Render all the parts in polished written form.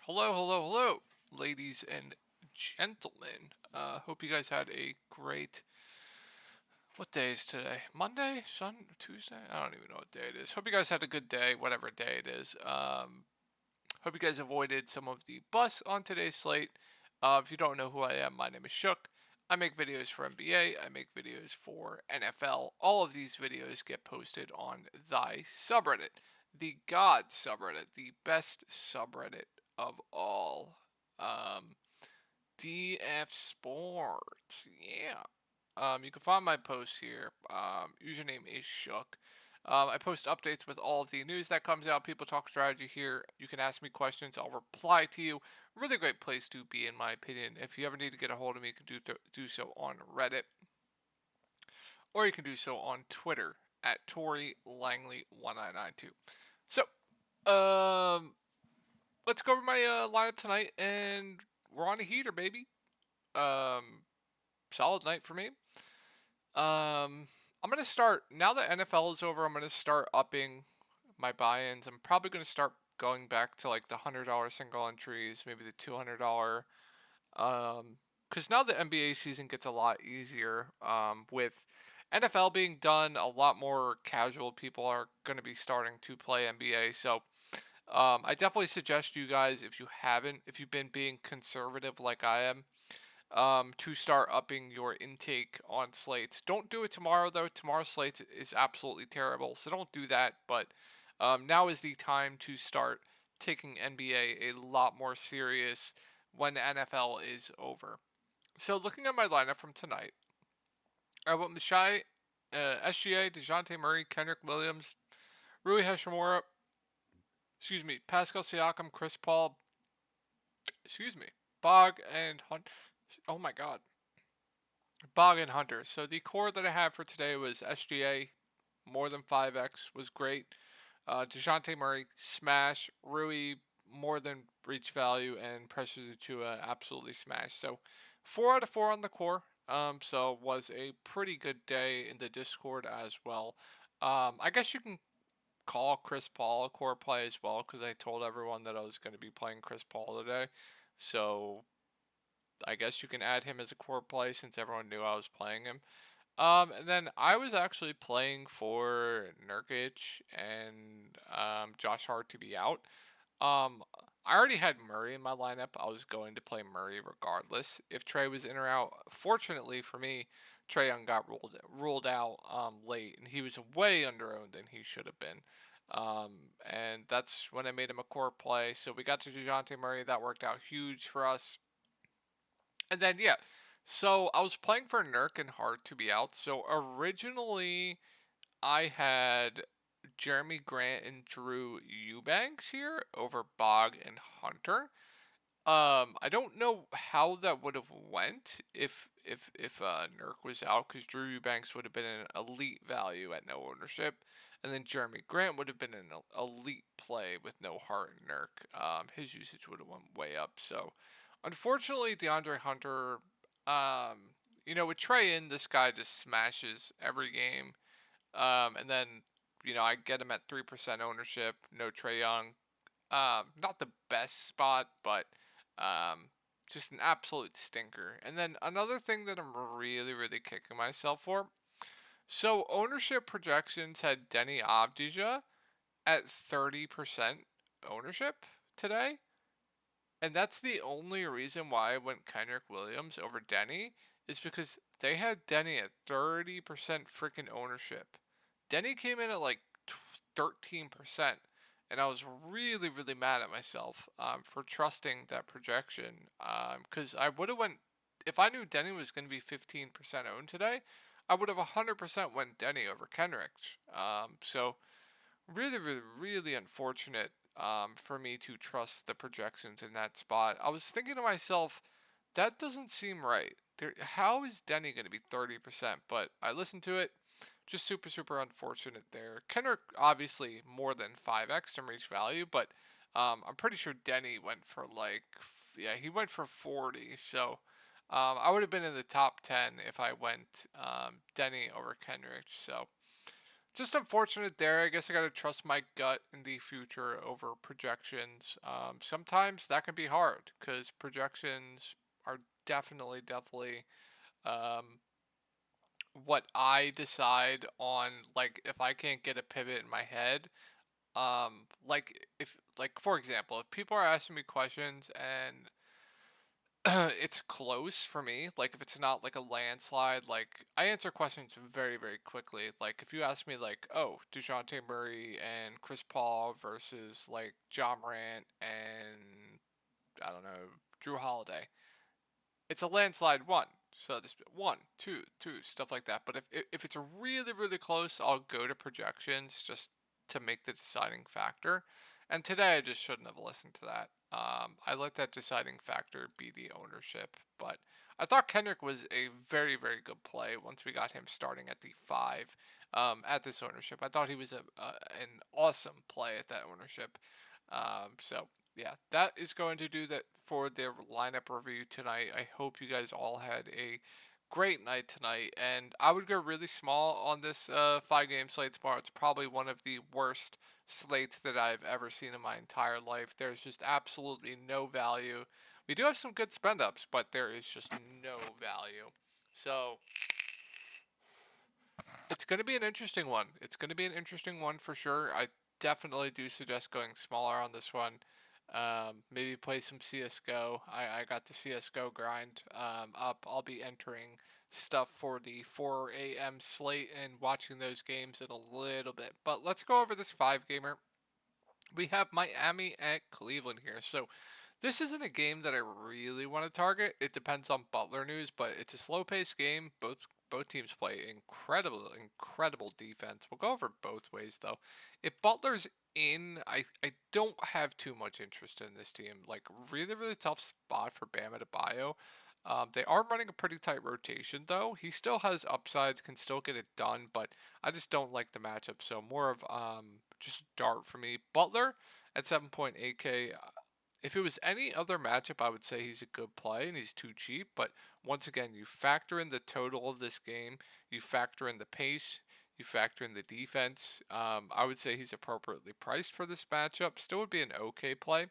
Hello, hello, hello, ladies and gentlemen. Hope you guys had a great. What day is today? Monday? Tuesday? I don't even know what day it is. Hope you guys had a good day, whatever day it is. Hope you guys avoided some of the bus on today's slate. If you don't know who I am, my name is Shook. I make videos for NBA. I make videos for NFL. All of these videos get posted on thy subreddit, the God subreddit, the best subreddit of all. Um, DF Sports. Yeah. You can find my posts here. Username is Shook. I post updates with all of the news that comes out. People talk strategy here. You can ask me questions. I'll reply to you. Really great place to be, in my opinion. If you ever need to get a hold of me, you can do so on Reddit, or you can do so on Twitter at Tori Langley 1992. So, um, let's go over my lineup tonight, and we're on a heater, baby. Um, Solid night for me. I'm gonna start now that NFL is over. I'm gonna start upping my buy-ins. I'm probably gonna start going back to like the $100 single entries, maybe the $200. Because now the NBA season gets a lot easier. With NFL being done, a lot more casual people are gonna be starting to play NBA. So I definitely suggest you guys, if you've been being conservative like I am, to start upping your intake on slates. Don't do it tomorrow though. Tomorrow's slates is absolutely terrible, so don't do that. But now is the time to start taking NBA a lot more serious when the NFL is over. So looking at my lineup from tonight, I went Mishai, SGA, Dejounte Murray, Kendrick Williams, Rui Hashimura, Pascal Siakam, Chris Paul, excuse me, Bog and Hunt. Oh my God, Bog and Hunter. So the core that I have for today was SGA, more than 5x, was great. DeJounte Murray, smash. Rui, more than reach value. And Precious Achua, absolutely smash. So 4 out of 4 on the core. So was a pretty good day in the Discord as well. I guess you can call Chris Paul a core play as well, because I told everyone that I was going to be playing Chris Paul today. So I guess you can add him as a core play since everyone knew I was playing him. And then I was actually playing for Nurkic and Josh Hart to be out. Um, I already had Murray in my lineup. I was going to play Murray regardless if Trey was in or out. Fortunately for me, Trey Young got ruled out late, and he was way underowned than he should have been. And that's when I made him a core play. So we got to DeJounte Murray. That worked out huge for us. And then yeah, so I was playing for Nurk and Hart to be out. So originally I had Jeremy Grant and Drew Eubanks here over Bog and Hunter. I don't know how that would have went if Nurk was out, because Drew Eubanks would have been an elite value at no ownership, and then Jeremy Grant would have been an elite play with no Hart and Nurk. His usage would have went way up. So unfortunately, DeAndre Hunter, with Trey in, this guy just smashes every game. And then, I get him at 3% ownership, no Trey Young. Not the best spot, but um, just an absolute stinker. And then another thing that I'm really, really kicking myself for. So ownership projections had Denny Avdija at 30% ownership today. And that's the only reason why I went Kendrick Williams over Denny, is because they had Denny at 30% freaking ownership. Denny came in at like 13%, and I was really, really mad at myself for trusting that projection. Because I would have went, if I knew Denny was going to be 15% owned today, I would have 100% went Denny over Kendrick. So really, really, really unfortunate for me to trust the projections in that spot. I was thinking to myself, that doesn't seem right. How is Denny going to be 30%? But I listened to it. Just super, super unfortunate there. Kendrick, obviously, more than 5x to reach value, but I'm pretty sure Denny went for he went for 40. So I would have been in the top 10 if I went Denny over Kendrick. So Just unfortunate there. I guess I gotta trust my gut in the future over projections. Sometimes that can be hard because projections are definitely um, what I decide on. Like if I can't get a pivot in my head, like if like for example, if people are asking me questions and it's close for me. Like if it's not like a landslide, like I answer questions very quickly. Like if you ask me like, oh, DeJounte Murray and Chris Paul versus like John Morant and I don't know, Drew Holiday, it's a landslide one. So this one, two, stuff like that. But if it's really close, I'll go to projections just to make the deciding factor. And today I just shouldn't have listened to that. I let that deciding factor be the ownership. But I thought Kendrick was a very good play once we got him starting at the five at this ownership. I thought he was an awesome play at that ownership. So yeah, that is going to do that for the lineup review tonight. I hope you guys all had a great night tonight, and I would go really small on this 5 game slate tomorrow. It's probably one of the worst slates that I've ever seen in my entire life. There's just absolutely no value. We do have some good spend ups, but there is just no value. So it's going to be an interesting one. It's going to be an interesting one for sure. I definitely do suggest going smaller on this one. Maybe play some CSGO. I got the CSGO grind up. I'll be entering stuff for the 4 a.m. slate and watching those games in a little bit. But let's go over this 5 gamer. We have Miami at Cleveland here. So this isn't a game that I really want to target. It depends on Butler news, but it's a slow-paced game. Both teams play incredible defense. We'll go over both ways though. If Butler's in, I don't have too much interest in this team. Like really tough spot for Bam Adebayo. They are running a pretty tight rotation though. He still has upsides, can still get it done, but I just don't like the matchup. So more of just dart for me. Butler at 7.8K. If it was any other matchup, I would say he's a good play and he's too cheap. But once again, you factor in the total of this game, you factor in the pace, you factor in the defense. I would say he's appropriately priced for this matchup. Still would be an okay play.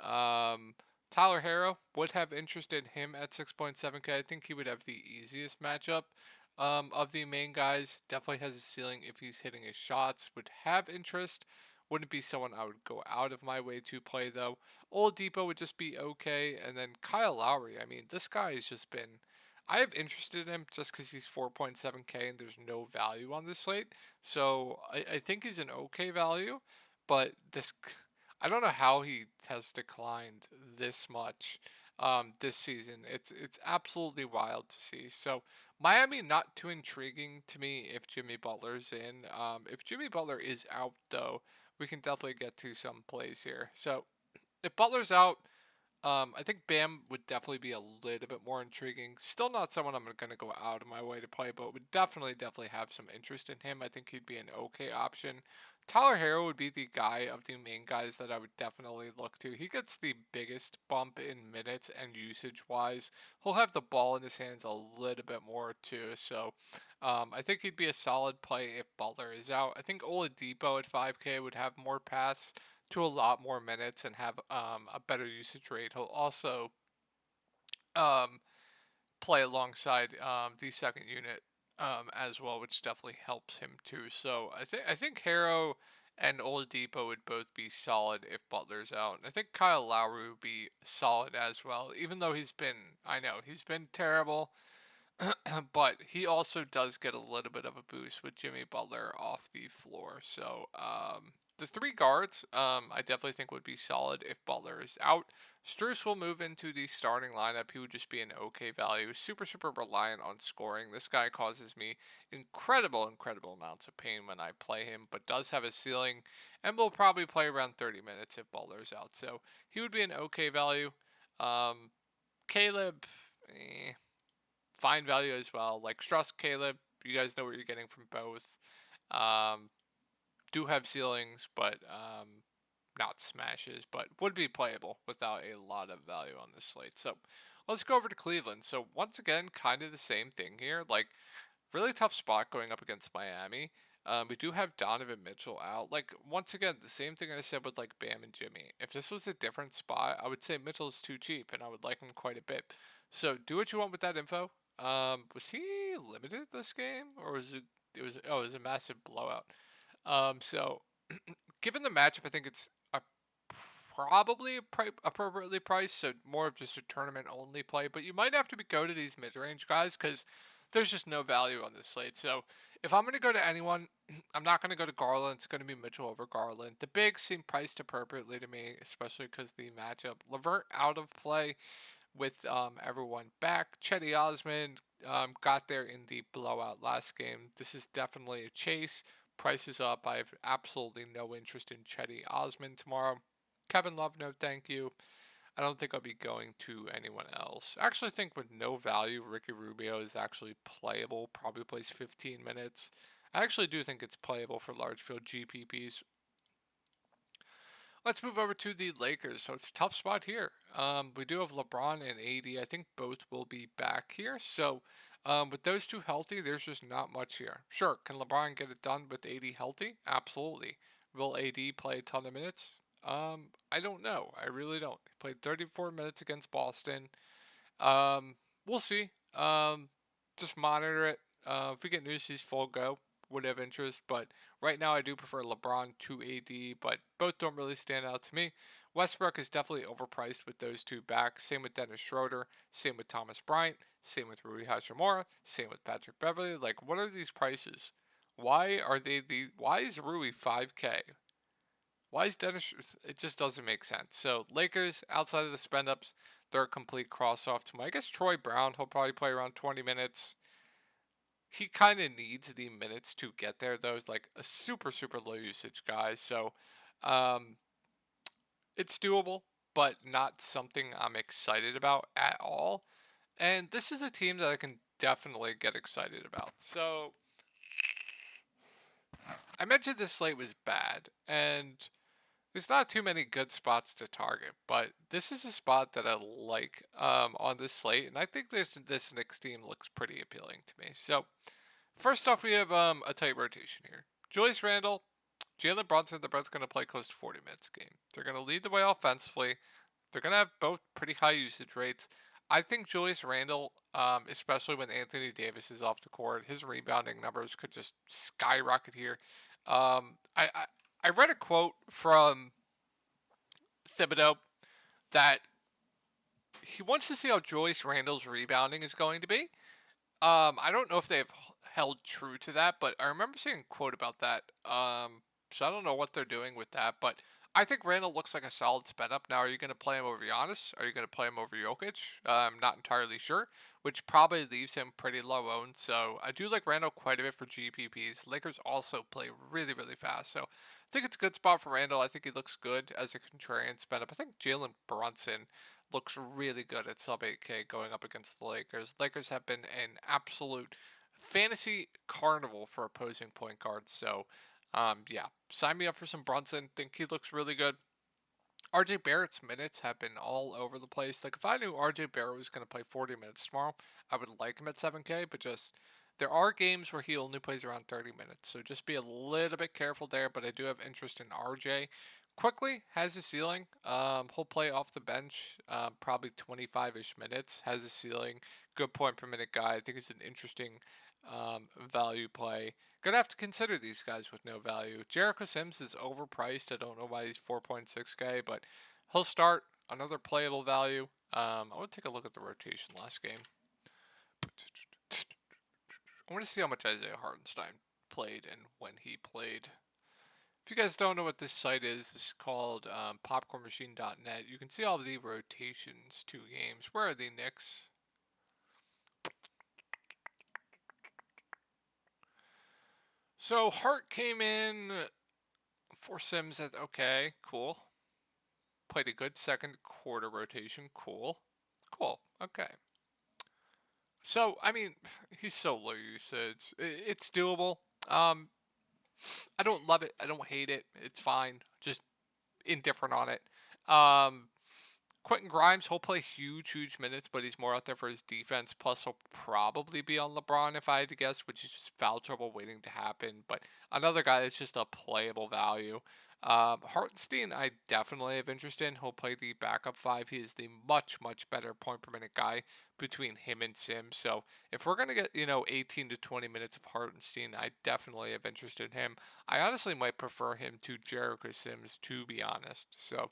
Um, Tyler Harrow would have interest in him at 6.7K. I think he would have the easiest matchup of the main guys. Definitely has a ceiling if he's hitting his shots. Would have interest. Wouldn't be someone I would go out of my way to play though. Oladipo would just be okay, and then Kyle Lowry. I mean, this guy has just been. I have interested in him just because he's 4.7K and there's no value on this slate. So I think he's an okay value, but this I don't know how he has declined this much this season. It's absolutely wild to see. So Miami not too intriguing to me if Jimmy Butler's in. If Jimmy Butler is out though, we can definitely get to some plays here. So if Butler's out, I think Bam would definitely be a little bit more intriguing. Still not someone I'm going to go out of my way to play, but would definitely have some interest in him. I think he'd be an okay option. Tyler Harrow would be the guy of the main guys that I would definitely look to. He gets the biggest bump in minutes and usage wise. He'll have the ball in his hands a little bit more too. So I think he'd be a solid play if Butler is out. I think Oladipo at 5K would have more paths to a lot more minutes and have a better usage rate. He'll also um, play alongside the second unit as well, which definitely helps him too. So I think Harrow and Oladipo would both be solid if Butler's out. And I think Kyle Lowry would be solid as well, even though he's been terrible. But he also does get a little bit of a boost with Jimmy Butler off the floor. So the 3 guards, I definitely think would be solid if Butler is out. Strus will move into the starting lineup. He would just be an okay value. Super reliant on scoring. This guy causes me incredible amounts of pain when I play him, but does have a ceiling and will probably play around 30 minutes if Butler's out. So he would be an okay value. Caleb, fine value as well. Like Struss, Caleb, you guys know what you're getting from both. Um, do have ceilings, but not smashes, but would be playable without a lot of value on this slate. So let's go over to Cleveland. So once again, kind of the same thing here. Like really tough spot going up against Miami. We do have Donovan Mitchell out. Like, once again, the same thing I said with like Bam and Jimmy. If this was a different spot, I would say Mitchell's too cheap, and I would like him quite a bit. So do what you want with that info. Was he limited this game, or was it? It was a massive blowout. So given the matchup, I think it's a probably appropriately priced. So more of just a tournament only play. But you might have to go to these mid range guys because there's just no value on this slate. So if I'm going to go to anyone, I'm not going to go to Garland. It's going to be Mitchell over Garland. The bigs seem priced appropriately to me, especially because the matchup. Levert out of play with everyone back. Chetty Osmond got there in the blowout last game. This is definitely a chase. Price is up. I have absolutely no interest in Chetty Osmond tomorrow. Kevin Love, no thank you. I don't think I'll be going to anyone else. I actually think with no value, Ricky Rubio is actually playable. Probably plays 15 minutes. I actually do think it's playable for large field GPPs. Let's move over to the Lakers. So it's a tough spot here. We do have LeBron and AD. I think both will be back here. So with those two healthy, there's just not much here. Sure, can LeBron get it done with AD healthy? Absolutely. Will AD play a ton of minutes? I don't know. I really don't. He played 34 minutes against Boston. We'll see. Just monitor it. If we get news, he's full go. Would have interest, but right now I do prefer LeBron to AD, but both don't really stand out to me. Westbrook is definitely overpriced with those two back. Same with Dennis Schroeder. Same with Thomas Bryant. Same with Rui Hachimura. Same with Patrick Beverly. Like, what are these prices? Why are they the? Why is Rui 5K? Why is Dennis? It just doesn't make sense. So Lakers outside of the spend ups, they're a complete cross off to my. I guess Troy Brown. He'll probably play around 20 minutes. He kind of needs the minutes to get there, though. He's like a super low usage guy. So um, it's doable, but not something I'm excited about at all. And this is a team that I can definitely get excited about. So I mentioned this slate was bad, and there's not too many good spots to target, but this is a spot that I like on this slate, and I think this Knicks team looks pretty appealing to me. So first off, we have a tight rotation here. Julius Randle, Jalen Brunson, they're both going to play close to 40 minutes a game. They're going to lead the way offensively. They're going to have both pretty high usage rates. I think Julius Randle, especially when Anthony Davis is off the court, his rebounding numbers could just skyrocket here. I read a quote from Thibodeau that he wants to see how Julius Randle's rebounding is going to be. I don't know if they've held true to that, but I remember seeing a quote about that. So I don't know what they're doing with that, but I think Randle looks like a solid sped up. Now, are you going to play him over Giannis? Are you going to play him over Jokic? I'm not entirely sure, which probably leaves him pretty low owned. So I do like Randle quite a bit for GPPs. Lakers also play really fast, so I think it's a good spot for Randle. I think he looks good as a contrarian sped up. I think Jalen Brunson looks really good at sub 8K going up against the Lakers. Lakers have been an absolute fantasy carnival for opposing point guards. So, yeah, sign me up for some Brunson. Think he looks really good. RJ Barrett's minutes have been all over the place. Like, if I knew RJ Barrett was going to play 40 minutes tomorrow, I would like him at 7K, but just there are games where he only plays around 30 minutes. So just be a little bit careful there, but I do have interest in RJ. Quickly has a ceiling. He'll play off the bench, probably 25-ish minutes. Has a ceiling. Good point per minute guy. I think it's an interesting value play. Gonna have to consider these guys with no value. Jericho Sims is overpriced. I don't know why he's 4.6K, but he'll start. Another playable value. I want to take a look at the rotation last game. I want to see how much Isaiah Hartenstein played and when he played. If you guys don't know what this site is, this is called popcornmachine.net. You can see all of the rotations, 2 games. Where are the Knicks? So Hart came in for Sims at okay, cool. Played a good second quarter rotation, cool. Okay. So I mean, he's so low usage. It's doable. I don't love it. I don't hate it. It's fine. Just indifferent on it. Quentin Grimes, he'll play huge minutes, but he's more out there for his defense. Plus, he'll probably be on LeBron if I had to guess, which is just foul trouble waiting to happen. But another guy that's just a playable value. Hartenstein, I definitely have interest in. He'll play the backup five. He is the much better point per minute guy between him and Sims. So if we're gonna get 18 to 20 minutes of Hartenstein, I definitely have interest in him. I honestly might prefer him to Jericho Sims, to be honest. So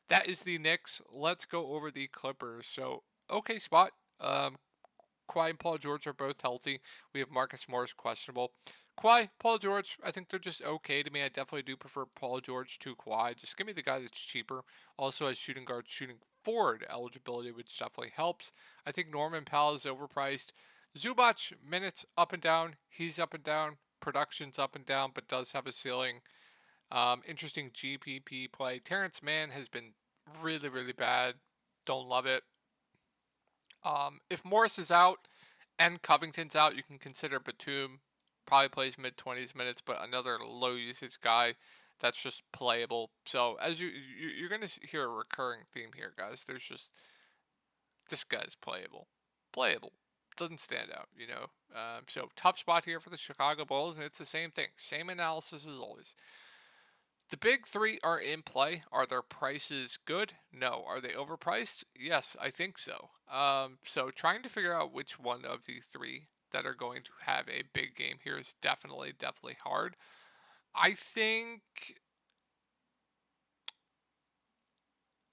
that is the Knicks. Let's go over the Clippers. So, okay spot. Kawhi and Paul George are both healthy. We have Marcus Morris questionable. Kawhi, Paul George, I think they're just okay to me. I definitely do prefer Paul George to Kawhi. Just give me the guy that's cheaper. Also has shooting guard, shooting forward eligibility, which definitely helps. I think Norman Powell is overpriced. Zubac, minutes up and down. He's up and down. Production's up and down, but does have a ceiling. Interesting GPP play. Terrence Mann has been really bad. Don't love it. If Morris is out and Covington's out, you can consider Batum. Probably plays mid 20s minutes, but another low usage guy that's just playable. So as you're gonna hear a recurring theme here, guys. There's just this guy's playable. Doesn't stand out, So tough spot here for the Chicago Bulls, and it's the same thing, same analysis as always. The big three are in play. Are their prices good? No. Are they overpriced? Yes, I think so. So trying to figure out which one of the three that are going to have a big game here is definitely hard. I think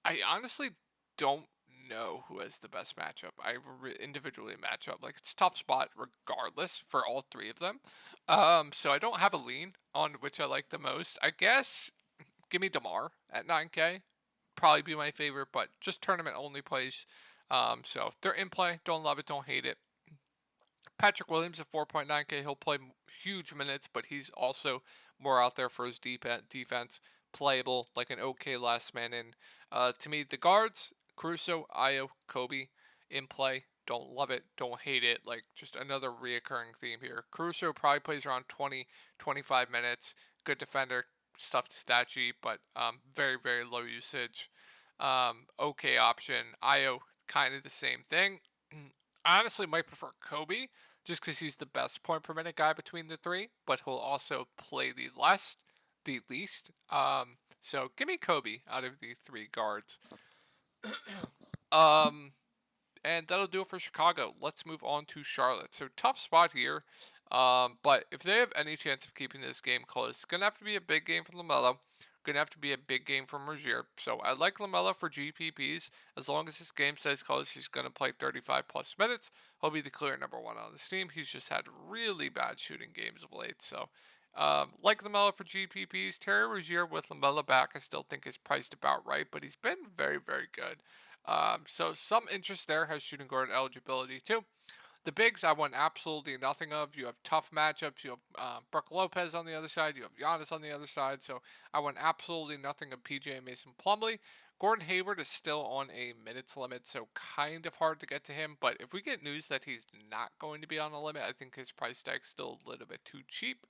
I honestly don't know who has the best matchup. I individually matchup like it's a tough spot regardless for all three of them. So I don't have a lean on which I like the most. I guess give me DeMar at 9K. Probably be my favorite, but just tournament only plays. So they're in play. Don't love it. Don't hate it. Patrick Williams at 4.9K. He'll play huge minutes, but he's also more out there for his defense. Playable, like an okay last man in. To me, the guards, Caruso, Ayo, Kobe, in play. Don't love it. Don't hate it. Like, just another reoccurring theme here. Caruso probably plays around 20, 25 minutes. Good defender. Stuff to stat sheet, but very low usage. Okay option. Ayo, kind of the same thing. I honestly might prefer Kobe just because he's the best point per minute guy between the three, but he'll also play the least. So give me Kobe out of the three guards. um, and that'll do it for Chicago. Let's move on to Charlotte. So tough spot here. But if they have any chance of keeping this game close, it's gonna have to be a big game from LaMelo. Gonna have to be a big game from Rozier. So I like LaMelo for GPPs. As long as this game stays close, he's gonna play 35 plus minutes. He'll be the clear number one on this team. He's just had really bad shooting games of late. So like LaMelo for GPPs. Terry Rozier with LaMelo back, I still think is priced about right, but he's been very good. So some interest there. Has shooting guard eligibility too. The bigs I want absolutely nothing of. You have tough matchups. You have Brook Lopez on the other side. You have Giannis on the other side. So I want absolutely nothing of PJ Mason Plumlee. Gordon Hayward is still on a minutes limit, so kind of hard to get to him. But if we get news that he's not going to be on a limit, I think his price tag's still a little bit too cheap.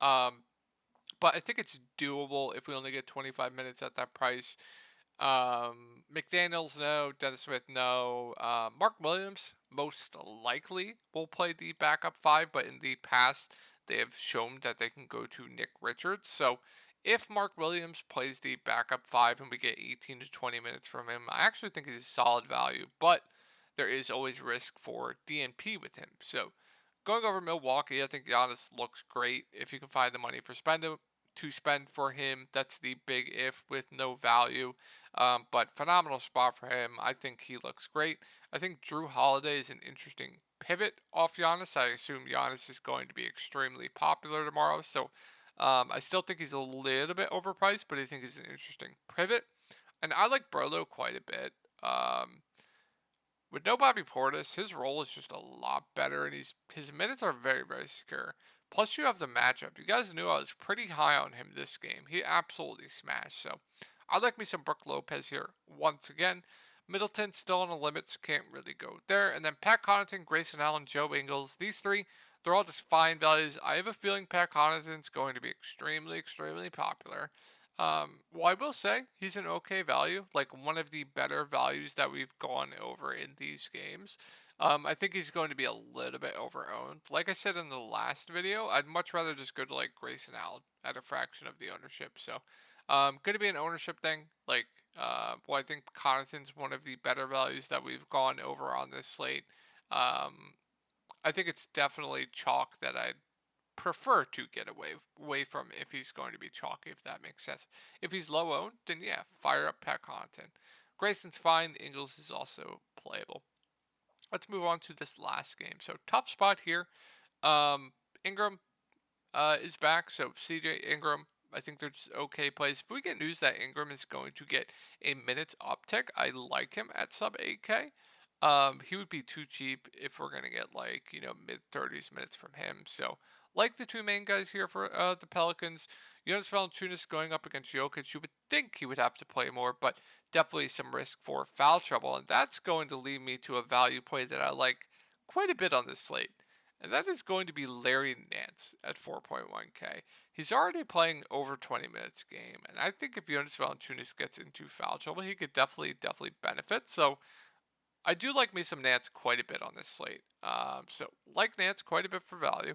But I think it's doable if we only get 25 minutes at that price. McDaniels, no. Dennis Smith, no. Mark Williams, most likely will play the backup five, but in the past, they have shown that they can go to Nick Richards. So if Mark Williams plays the backup five and we get 18 to 20 minutes from him, I actually think he's a solid value, but there is always risk for DNP with him. So going over Milwaukee, I think Giannis looks great. If you can find the money to spend for him, that's the big if with no value. But phenomenal spot for him. I think he looks great. I think Drew Holiday is an interesting pivot off Giannis. I assume Giannis is going to be extremely popular tomorrow. So I still think he's a little bit overpriced, but I think he's an interesting pivot. And I like Brolo quite a bit. With no Bobby Portis, his role is just a lot better, and his minutes are very secure. Plus, you have the matchup. You guys knew I was pretty high on him this game. He absolutely smashed. So, I like me some Brook Lopez here once again. Middleton still on the limits, can't really go there. And then Pat Connaughton, Grayson Allen, Joe Ingles. These three, they're all just fine values. I have a feeling Pat Connaughton's going to be extremely popular. Well, I will say he's an okay value, like one of the better values that we've gone over in these games. I think he's going to be a little bit overowned. Like I said in the last video, I'd much rather just go to like Grayson Allen at a fraction of the ownership. So, going to be an ownership thing. Like, well, I think Connaughton's one of the better values that we've gone over on this slate. Um, I think it's definitely chalk that I'd prefer to get away from if he's going to be chalky, if that makes sense. If he's low owned, then yeah, fire up Pat Connaughton. Grayson's fine. Ingles is also playable. Let's move on to this last game. So tough spot here. Ingram is back, so CJ Ingram. I think they're just okay plays. If we get news that Ingram is going to get a minutes uptick, I like him at sub 8K. He would be too cheap if we're gonna get like mid 30s minutes from him. So like the two main guys here for the Pelicans, Jonas Valanciunas going up against Jokic. You would think he would have to play more, but definitely some risk for foul trouble, and that's going to lead me to a value play that I like quite a bit on this slate. And that is going to be Larry Nance at 4.1K. He's already playing over 20 minutes a game, and I think if Jonas Valanciunas gets into foul trouble, he could definitely benefit. So I do like me some Nance quite a bit on this slate. So like Nance quite a bit for value.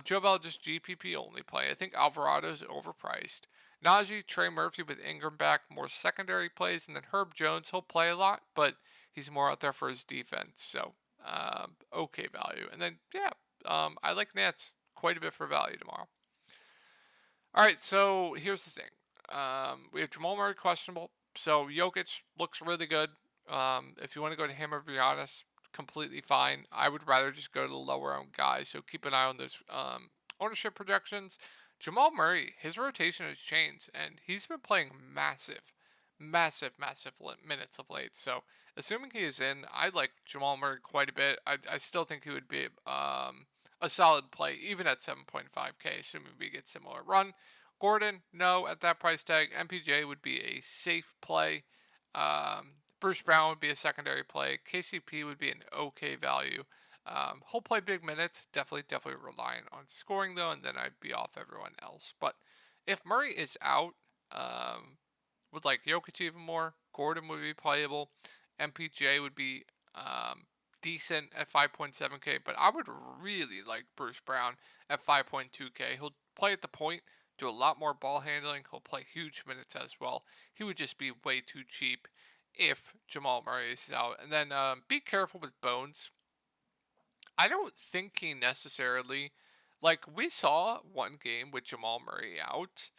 Jovel just GPP only play. I think Alvarado's overpriced. Najee, Trey Murphy with Ingram back, more secondary plays, and then Herb Jones, he'll play a lot, but he's more out there for his defense. So okay value. And then yeah, I like Nance quite a bit for value tomorrow. All right, so here's the thing. We have Jamal Murray questionable. So Jokic looks really good. If you want to go to him or Giannis, completely fine. I would rather just go to the lower owned guys. So keep an eye on those ownership projections. Jamal Murray, his rotation has changed, and he's been playing massive minutes of late. So assuming he is in, I like Jamal Murray quite a bit. I still think he would be a solid play, even at 7.5K, assuming we get similar run. Gordon, no, at that price tag. MPJ would be a safe play. Bruce Brown would be a secondary play. KCP would be an okay value. He'll play big minutes. Definitely reliant on scoring though, and then I'd be off everyone else. But if Murray is out, would like Jokic even more. Gordon would be playable. MPJ would be decent at 5.7K, but I would really like Bruce Brown at 5.2K. He'll play at the point, do a lot more ball handling. He'll play huge minutes as well. He would just be way too cheap if Jamal Murray is out. And then be careful with Bones. I don't think he necessarily, like we saw one game with Jamal Murray out,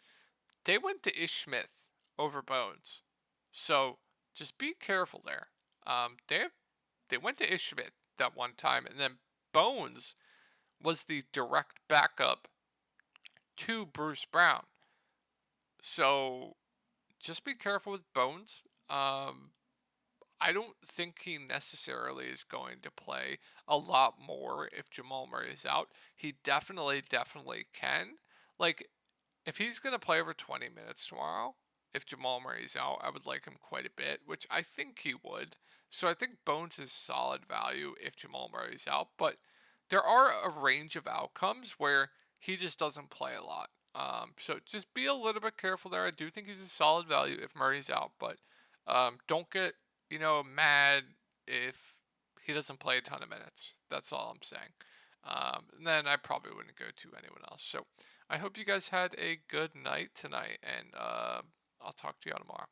they went to Ish Smith over Bones. So just be careful there. They went to Ish Smith that one time, and then Bones was the direct backup to Bruce Brown. So just be careful with Bones. I don't think he necessarily is going to play a lot more if Jamal Murray is out. He definitely can. Like, if he's going to play over 20 minutes tomorrow, if Jamal Murray's out, I would like him quite a bit, which I think he would. So I think Bones is solid value if Jamal Murray's out, but there are a range of outcomes where he just doesn't play a lot. So just be a little bit careful there. I do think he's a solid value if Murray's out, but don't get mad if he doesn't play a ton of minutes. That's all I'm saying. And then I probably wouldn't go to anyone else. So I hope you guys had a good night tonight, and I'll talk to you all tomorrow.